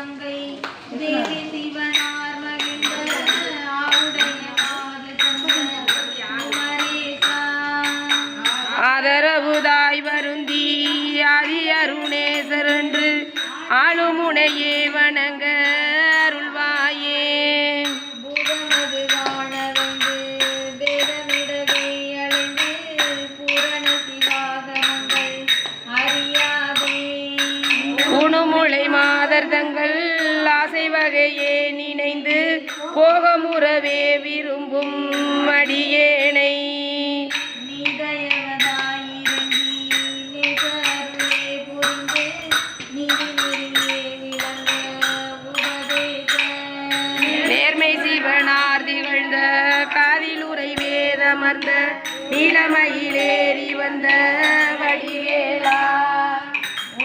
அங்கை தேவி சிவனார் மகிழ்ந்த ஆவுடைய ஆதரவுதாய் வருந்தி ஆதி அருணேசர் என்று ஆளுமுனையே வணங்க அருள்வாயே. பூதமது காண வந்து வேதமிடவே அழிந்து பூரண சிவாகமங்கள் அறியாதே உணுமுளை மாதர் தங்கள் ஆசை வகையே நினைந்து போகமுறவே விரும்பும் அடியேனை திகழ்ந்த காதிலுரை வேதமர்ந்த நீலமயிலேறி வந்த வடிவேலா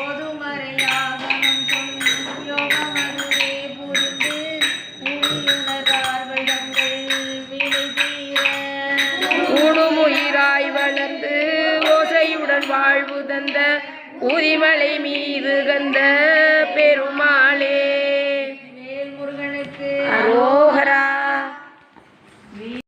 ஓதுமறையாகமம் சொல்லும் யோகமருவே புரிந்து உணர்வார்கள் தங்கள் வினை தீர ஊடுமுயிராய் வளர்ந்து ஓசையுடன் வாழ்வு தந்த உரிமலை மீது கந்த பெருமாளே